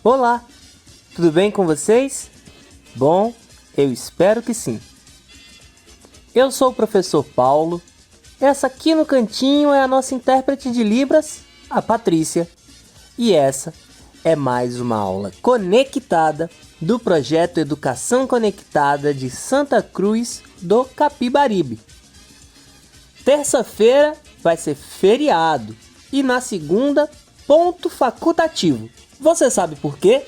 Olá, tudo bem com vocês? Bom, eu espero que sim. Eu sou o professor Paulo. Essa aqui no cantinho é a nossa intérprete de Libras, a Patrícia. E essa é mais uma aula conectada do projeto Educação Conectada de Santa Cruz do Capibaribe. Terça-feira vai ser feriado e na segunda, ponto facultativo. Você sabe por quê?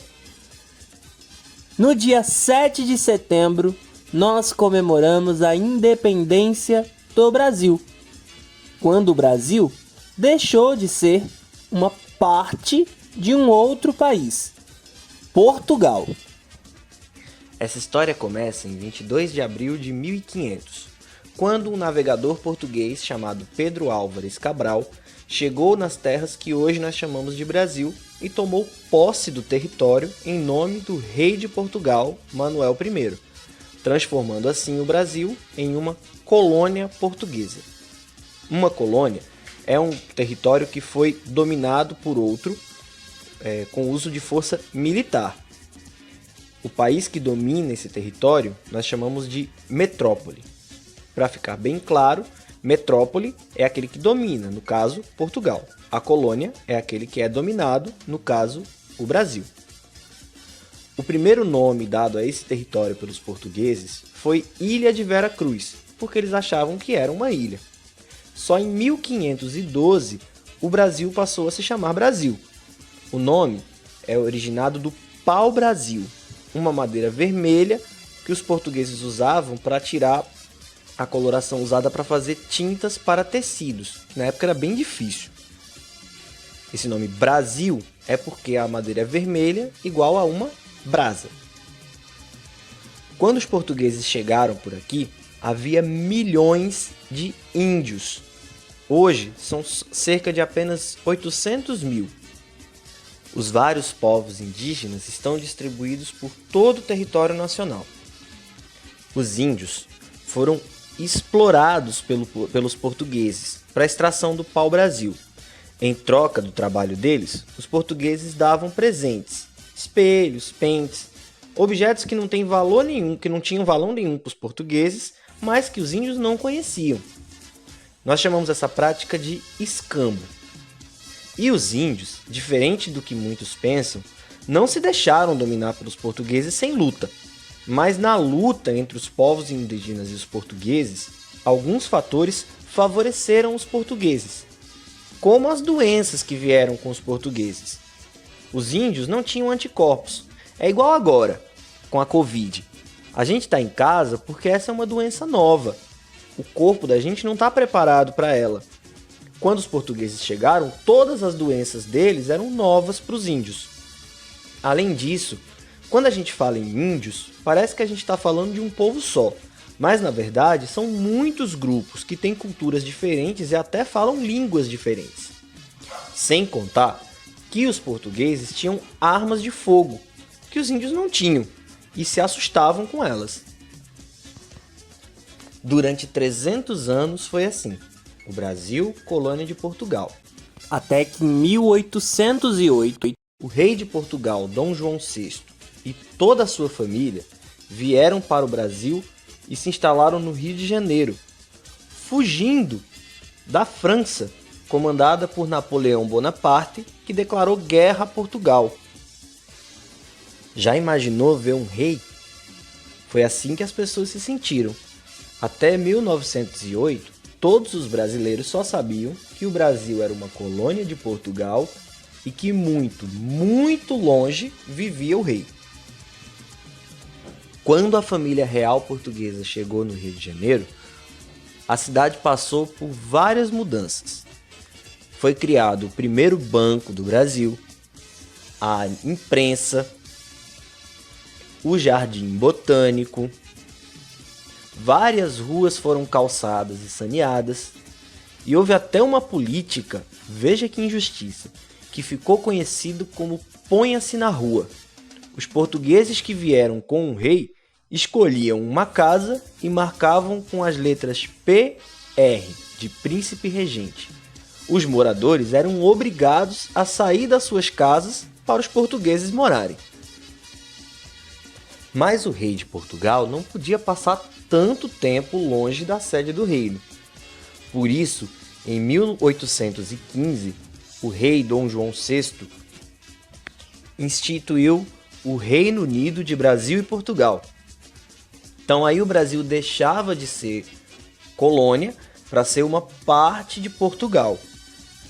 No dia 7 de setembro, nós comemoramos a independência do Brasil, quando o Brasil deixou de ser uma parte de um outro país, Portugal. Essa história começa em 22 de abril de 1500, quando um navegador português chamado Pedro Álvares Cabral chegou nas terras que hoje nós chamamos de Brasil e tomou posse do território em nome do rei de Portugal, Manuel I, transformando assim o Brasil em uma colônia portuguesa. Uma colônia é um território que foi dominado por outro com uso de força militar. O país que domina esse território nós chamamos de metrópole. Para ficar bem claro, metrópole é aquele que domina, no caso, Portugal. A colônia é aquele que é dominado, no caso, o Brasil. O primeiro nome dado a esse território pelos portugueses foi Ilha de Vera Cruz, porque eles achavam que era uma ilha. Só em 1512 o Brasil passou a se chamar Brasil. O nome é originado do pau-brasil, uma madeira vermelha que os portugueses usavam para tirar a coloração usada para fazer tintas para tecidos, que na época era bem difícil. Esse nome Brasil é porque a madeira é vermelha igual a uma brasa. Quando os portugueses chegaram por aqui, havia milhões de índios. Hoje são cerca de apenas 800 mil. Os vários povos indígenas estão distribuídos por todo o território nacional. Os índios foram explorados pelos portugueses para a extração do pau-brasil. Em troca do trabalho deles, os portugueses davam presentes, espelhos, pentes, objetos que não tinham valor nenhum para os portugueses, mas que os índios não conheciam. Nós chamamos essa prática de escambo. E os índios, diferente do que muitos pensam, não se deixaram dominar pelos portugueses sem luta. Mas na luta entre os povos indígenas e os portugueses, alguns fatores favoreceram os portugueses, como as doenças que vieram com os portugueses. Os índios não tinham anticorpos. É igual agora, com a Covid. A gente está em casa porque essa é uma doença nova. O corpo da gente não está preparado para ela. Quando os portugueses chegaram, todas as doenças deles eram novas para os índios. Além disso, quando a gente fala em índios, parece que a gente está falando de um povo só, mas na verdade são muitos grupos que têm culturas diferentes e até falam línguas diferentes. Sem contar que os portugueses tinham armas de fogo, que os índios não tinham, e se assustavam com elas. Durante 300 anos foi assim, o Brasil, colônia de Portugal. Até que em 1808, o rei de Portugal, Dom João VI, e toda a sua família vieram para o Brasil e se instalaram no Rio de Janeiro, fugindo da França, comandada por Napoleão Bonaparte, que declarou guerra a Portugal. Já imaginou ver um rei? Foi assim que as pessoas se sentiram. Até 1908, todos os brasileiros só sabiam que o Brasil era uma colônia de Portugal e que muito, muito longe vivia o rei. Quando a família real portuguesa chegou no Rio de Janeiro, a cidade passou por várias mudanças. Foi criado o primeiro banco do Brasil, a imprensa, o jardim botânico, várias ruas foram calçadas e saneadas, e houve até uma política, veja que injustiça, que ficou conhecido como Ponha-se na Rua. Os portugueses que vieram com o rei escolhiam uma casa e marcavam com as letras PR, de príncipe regente. Os moradores eram obrigados a sair das suas casas para os portugueses morarem. Mas o rei de Portugal não podia passar tanto tempo longe da sede do reino. Por isso, em 1815, o rei Dom João VI instituiu o Reino Unido de Brasil e Portugal. Então aí o Brasil deixava de ser colônia para ser uma parte de Portugal.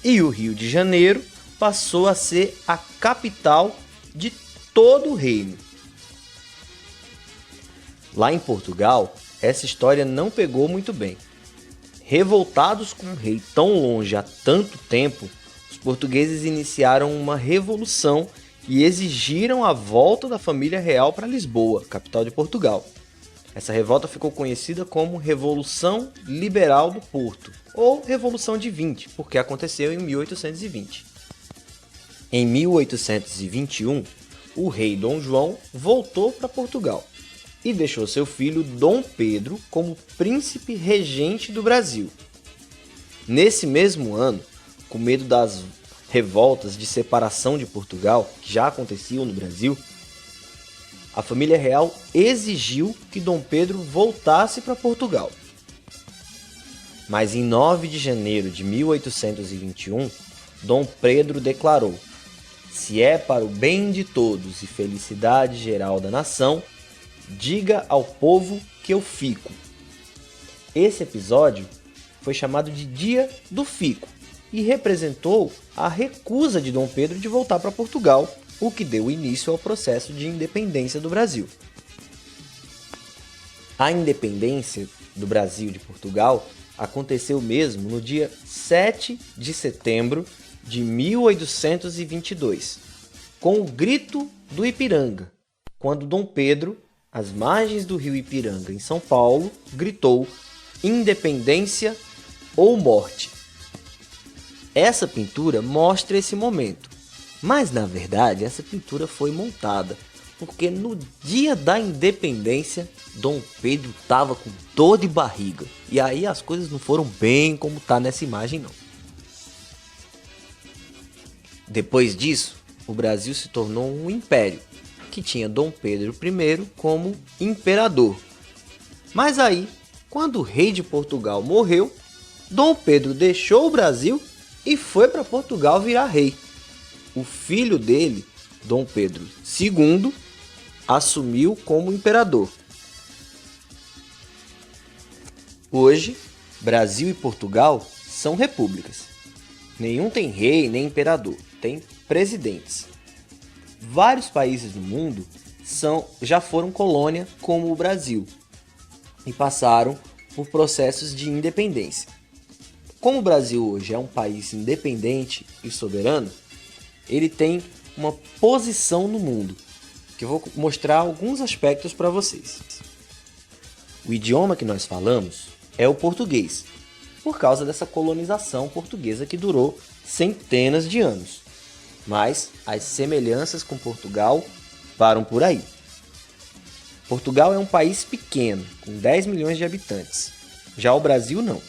E o Rio de Janeiro passou a ser a capital de todo o reino. Lá em Portugal, essa história não pegou muito bem. Revoltados com um rei tão longe há tanto tempo, os portugueses iniciaram uma revolução e exigiram a volta da família real para Lisboa, capital de Portugal. Essa revolta ficou conhecida como Revolução Liberal do Porto, ou Revolução de 20, porque aconteceu em 1820. Em 1821, o rei Dom João voltou para Portugal e deixou seu filho Dom Pedro como príncipe regente do Brasil. Nesse mesmo ano, com medo das revoltas de separação de Portugal, que já aconteciam no Brasil, a família real exigiu que Dom Pedro voltasse para Portugal. Mas em 9 de janeiro de 1821, Dom Pedro declarou: "Se é para o bem de todos e felicidade geral da nação, diga ao povo que eu fico." Esse episódio foi chamado de Dia do Fico e representou a recusa de Dom Pedro de voltar para Portugal, o que deu início ao processo de independência do Brasil. A independência do Brasil de Portugal aconteceu mesmo no dia 7 de setembro de 1822, com o Grito do Ipiranga, quando Dom Pedro, às margens do rio Ipiranga, em São Paulo, gritou: "Independência ou morte." Essa pintura mostra esse momento, mas na verdade essa pintura foi montada, porque no dia da independência, Dom Pedro estava com dor de barriga, e aí as coisas não foram bem como tá nessa imagem não. Depois disso, o Brasil se tornou um império, que tinha Dom Pedro I como imperador. Mas aí, quando o rei de Portugal morreu, Dom Pedro deixou o Brasil e foi para Portugal virar rei. O filho dele, Dom Pedro II, assumiu como imperador. Hoje, Brasil e Portugal são repúblicas. Nenhum tem rei nem imperador, tem presidentes. Vários países no mundo já foram colônia, como o Brasil, e passaram por processos de independência. Como o Brasil hoje é um país independente e soberano, ele tem uma posição no mundo, que eu vou mostrar alguns aspectos para vocês. O idioma que nós falamos é o português, por causa dessa colonização portuguesa que durou centenas de anos. Mas as semelhanças com Portugal param por aí. Portugal é um país pequeno, com 10 milhões de habitantes. Já o Brasil não.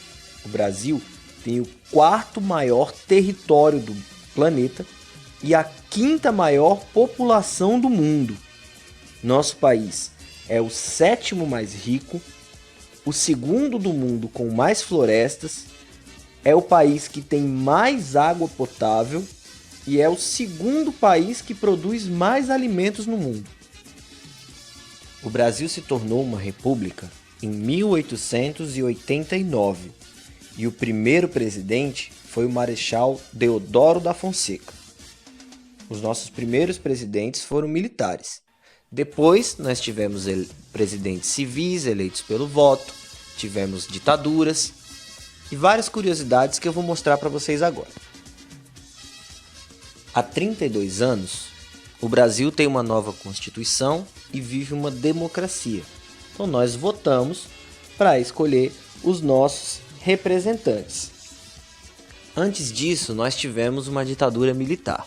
O Brasil tem o 4º maior território do planeta e a 5ª maior população do mundo. Nosso país é o 7º mais rico, o 2º do mundo com mais florestas, é o país que tem mais água potável e é o 2º país que produz mais alimentos no mundo. O Brasil se tornou uma república em 1889 e o primeiro presidente foi o Marechal Deodoro da Fonseca. Os nossos primeiros presidentes foram militares. Depois nós tivemos presidentes civis eleitos pelo voto, tivemos ditaduras e várias curiosidades que eu vou mostrar para vocês agora. Há 32 anos, o Brasil tem uma nova Constituição e vive uma democracia. Então nós votamos para escolher os nossos representantes. Antes disso, nós tivemos uma ditadura militar.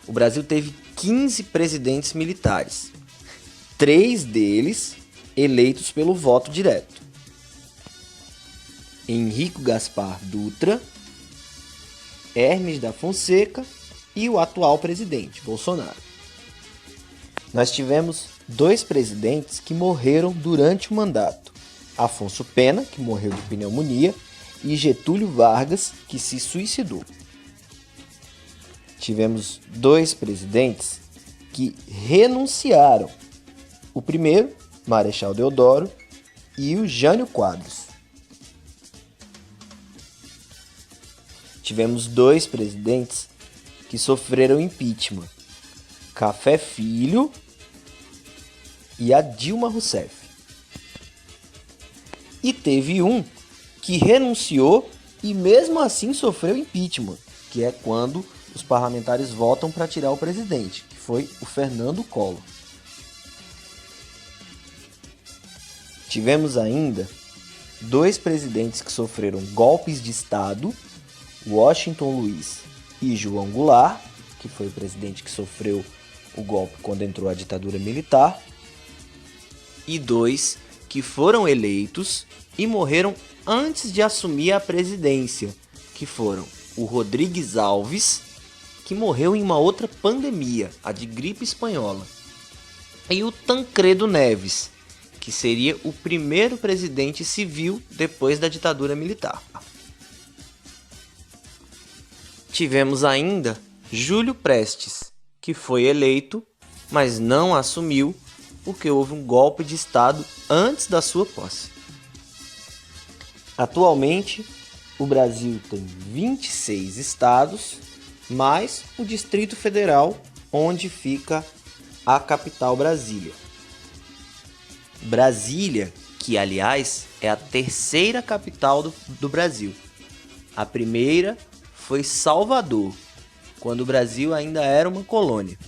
O Brasil teve 15 presidentes militares, 3 deles eleitos pelo voto direto: Henrique Gaspar Dutra, Hermes da Fonseca e o atual presidente, Bolsonaro. Nós tivemos 2 presidentes que morreram durante o mandato. Afonso Pena, que morreu de pneumonia, e Getúlio Vargas, que se suicidou. Tivemos 2 presidentes que renunciaram. O primeiro, Marechal Deodoro, e o Jânio Quadros. Tivemos 2 presidentes que sofreram impeachment. Café Filho e a Dilma Rousseff. E teve um que renunciou e mesmo assim sofreu impeachment, que é quando os parlamentares votam para tirar o presidente, que foi o Fernando Collor. Tivemos ainda 2 presidentes que sofreram golpes de Estado, Washington Luiz e João Goulart, que foi o presidente que sofreu o golpe quando entrou a ditadura militar, e 2 que foram eleitos e morreram antes de assumir a presidência, que foram o Rodrigues Alves, que morreu em uma outra pandemia, a de gripe espanhola, e o Tancredo Neves, que seria o primeiro presidente civil depois da ditadura militar. Tivemos ainda Júlio Prestes, que foi eleito, mas não assumiu porque houve um golpe de Estado antes da sua posse. Atualmente, o Brasil tem 26 estados, mais o Distrito Federal, onde fica a capital Brasília. Brasília, que aliás é a 3ª capital do Brasil. A primeira foi Salvador, quando o Brasil ainda era uma colônia.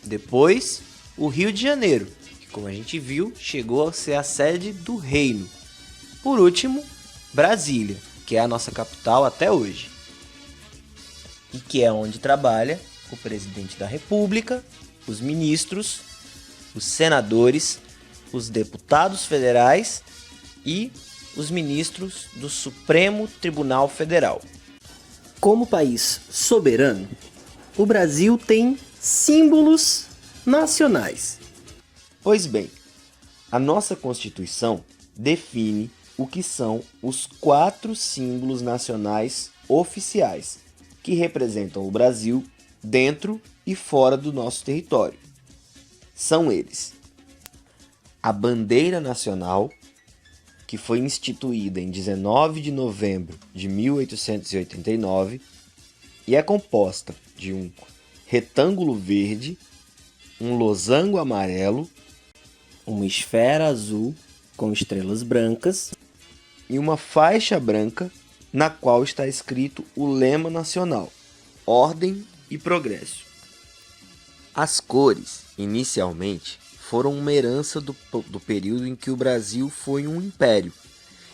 Depois, o Rio de Janeiro, que como a gente viu, chegou a ser a sede do reino. Por último, Brasília, que é a nossa capital até hoje. E que é onde trabalha o presidente da República, os ministros, os senadores, os deputados federais e os ministros do Supremo Tribunal Federal. Como país soberano, o Brasil tem símbolos nacionais. Pois bem, a nossa Constituição define o que são os 4 símbolos nacionais oficiais que representam o Brasil dentro e fora do nosso território. São eles: a bandeira nacional, que foi instituída em 19 de novembro de 1889 e é composta de um retângulo verde, um losango amarelo, Uma esfera azul com estrelas brancas e uma faixa branca na qual está escrito o lema nacional: Ordem e Progresso. As cores, inicialmente, foram uma herança do período em que o Brasil foi um império,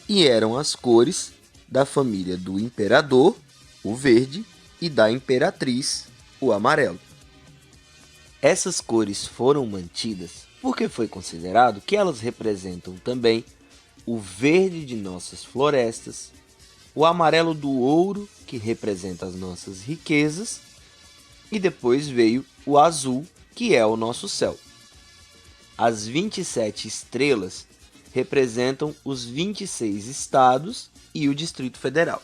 e eram as cores da família do imperador, o verde, e da imperatriz, o amarelo. Essas cores foram mantidas porque foi considerado que elas representam também o verde de nossas florestas, o amarelo do ouro, que representa as nossas riquezas, e depois veio o azul, que é o nosso céu. As 27 estrelas representam os 26 estados e o Distrito Federal.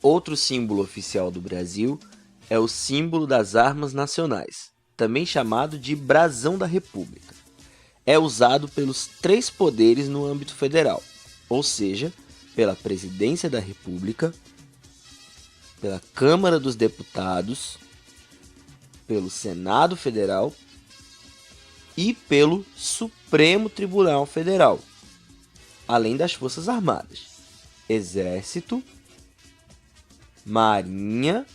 Outro símbolo oficial do Brasil é o símbolo das armas nacionais, também chamado de Brasão da República. É usado pelos 3 poderes no âmbito federal, ou seja, pela Presidência da República, pela Câmara dos Deputados, pelo Senado Federal e pelo Supremo Tribunal Federal, além das Forças Armadas, Exército, Marinha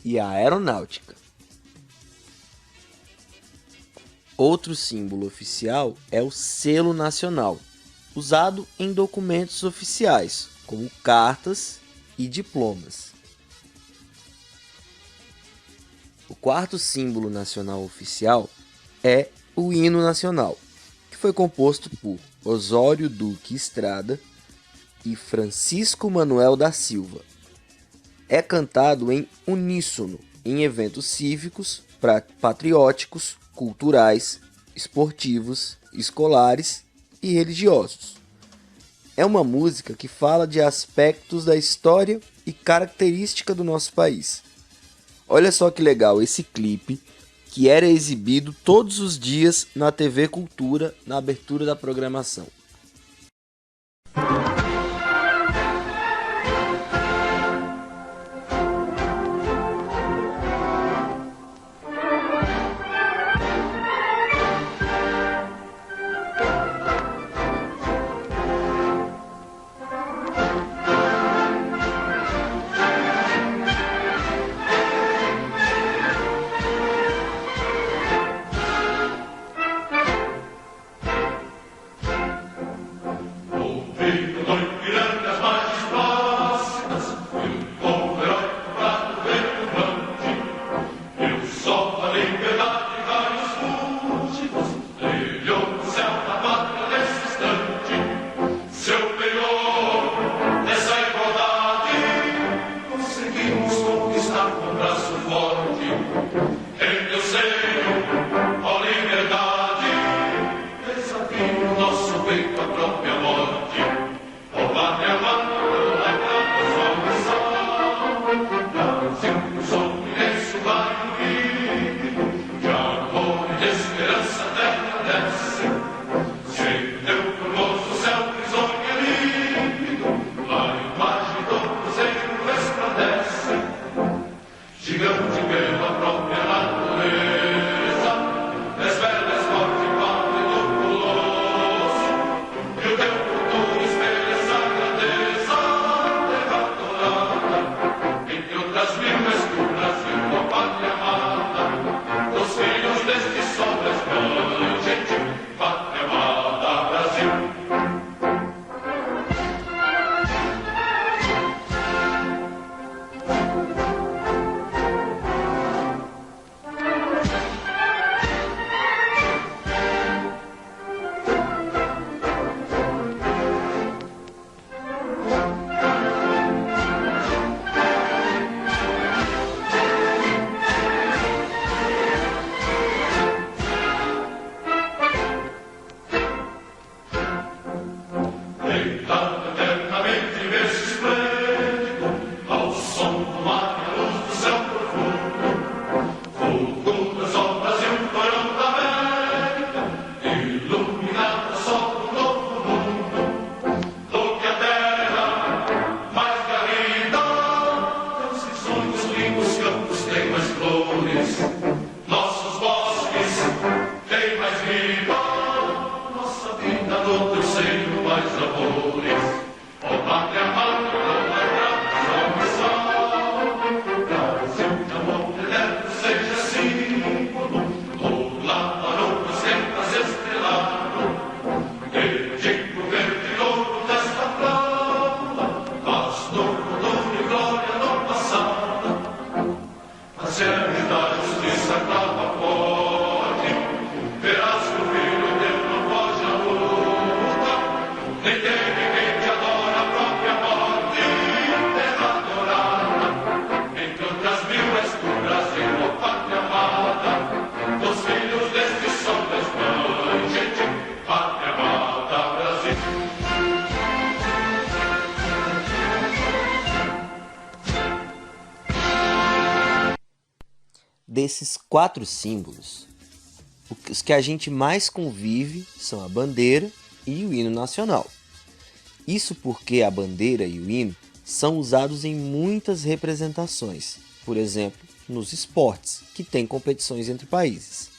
e a Aeronáutica. Outro símbolo oficial é o selo nacional, usado em documentos oficiais, como cartas e diplomas. O 4º símbolo nacional oficial é o hino nacional, que foi composto por Osório Duque Estrada e Francisco Manuel da Silva. é cantado em uníssono em eventos cívicos, patrióticos, culturais, esportivos, escolares e religiosos. É uma música que fala de aspectos da história e característica do nosso país. Olha só que legal esse clipe, que era exibido todos os dias na TV Cultura na abertura da programação. Desses 4 símbolos, os que a gente mais convive são a bandeira e o hino nacional. Isso porque a bandeira e o hino são usados em muitas representações, por exemplo, nos esportes, que têm competições entre países.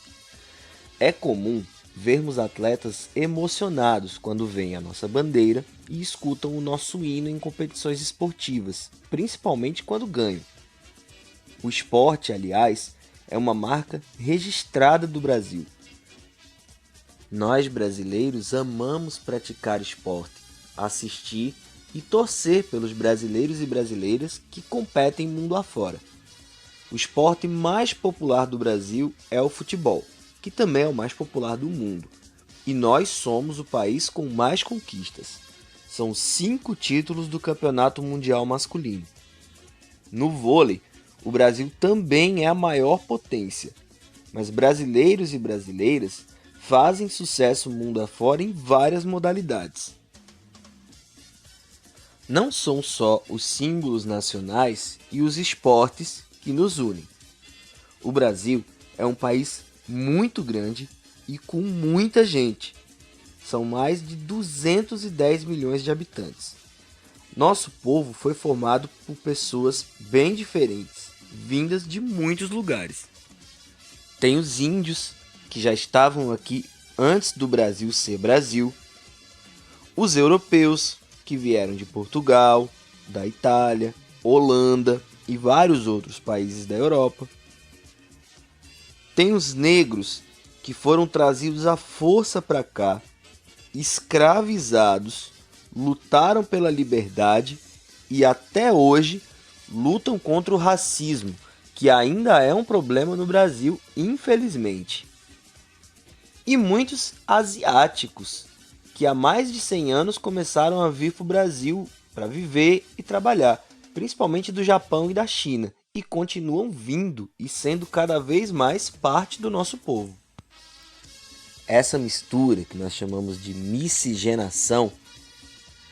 É comum vermos atletas emocionados quando veem a nossa bandeira e escutam o nosso hino em competições esportivas, principalmente quando ganham. O esporte, aliás, é uma marca registrada do Brasil. Nós, brasileiros, amamos praticar esporte, assistir e torcer pelos brasileiros e brasileiras que competem mundo afora. O esporte mais popular do Brasil é o futebol, que também é o mais popular do mundo. E nós somos o país com mais conquistas. São 5 títulos do Campeonato Mundial Masculino. No vôlei, o Brasil também é a maior potência, mas brasileiros e brasileiras fazem sucesso mundo afora em várias modalidades. Não são só os símbolos nacionais e os esportes que nos unem. O Brasil é um país muito grande e com muita gente. São mais de 210 milhões de habitantes. Nosso povo foi formado por pessoas bem diferentes, vindas de muitos lugares. Tem os índios, que já estavam aqui antes do Brasil ser Brasil. Os europeus, que vieram de Portugal, da Itália, Holanda e vários outros países da Europa. Tem os negros, que foram trazidos à força para cá, escravizados, lutaram pela liberdade e até hoje lutam contra o racismo, que ainda é um problema no Brasil, infelizmente. E muitos asiáticos, que há mais de 100 anos começaram a vir para o Brasil para viver e trabalhar, principalmente do Japão e da China, e continuam vindo e sendo cada vez mais parte do nosso povo. Essa mistura, que nós chamamos de miscigenação,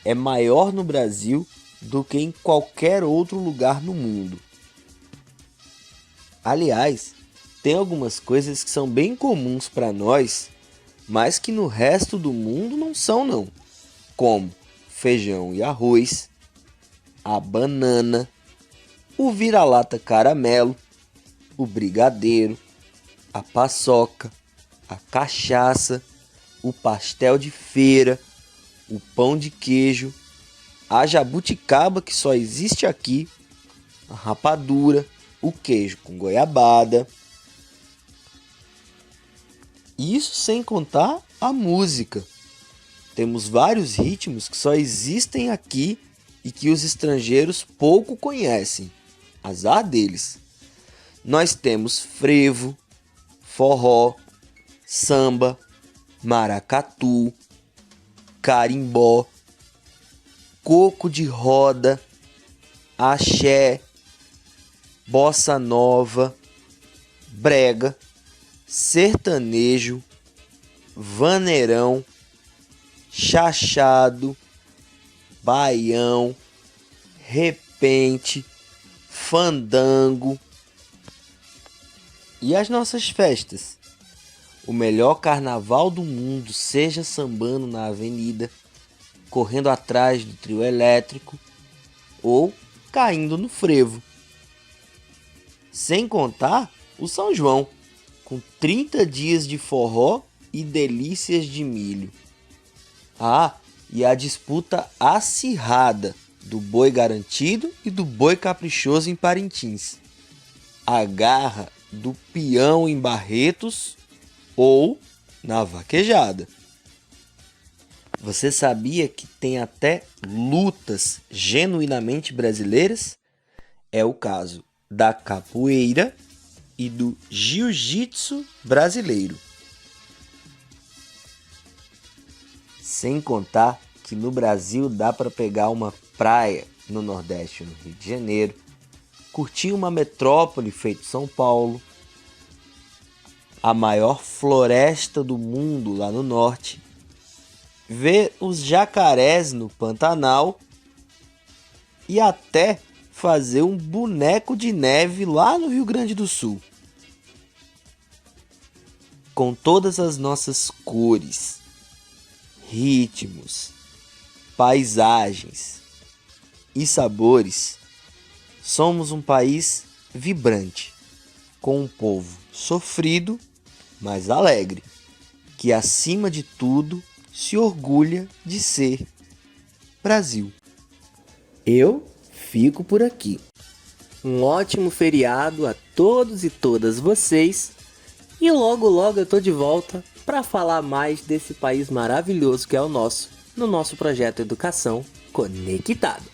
é maior no Brasil do que em qualquer outro lugar no mundo. Aliás, tem algumas coisas que são bem comuns para nós, mas que no resto do mundo não são não, como feijão e arroz, a banana, o vira-lata caramelo, o brigadeiro, a paçoca, a cachaça, o pastel de feira, o pão de queijo, a jabuticaba que só existe aqui, a rapadura, o queijo com goiabada. Isso sem contar a música. Temos vários ritmos que só existem aqui e que os estrangeiros pouco conhecem. Azar deles. Nós temos frevo, forró, samba, maracatu, carimbó, coco de roda, axé, bossa nova, brega, sertanejo, vaneirão, chachado, baião, repente, fandango. E as nossas festas? O melhor carnaval do mundo, seja sambando na avenida, correndo atrás do trio elétrico ou caindo no frevo. Sem contar o São João, com 30 dias de forró e delícias de milho. Ah, e a disputa acirrada do boi garantido e do boi caprichoso em Parintins. A garra do peão em Barretos ou na vaquejada. Você sabia que tem até lutas genuinamente brasileiras? É o caso da capoeira e do jiu-jitsu brasileiro. Sem contar que no Brasil dá para pegar uma praia no Nordeste, no Rio de Janeiro, curtir uma metrópole feito São Paulo, a maior floresta do mundo lá no Norte, ver os jacarés no Pantanal e até fazer um boneco de neve lá no Rio Grande do Sul. Com todas as nossas cores, ritmos, paisagens e sabores, somos um país vibrante, com um povo sofrido, mas alegre, que acima de tudo se orgulha de ser Brasil. Eu fico por aqui. Um ótimo feriado a todos e todas vocês. E logo logo eu tô de volta para falar mais desse país maravilhoso que é o nosso, no nosso projeto Educação Conectado.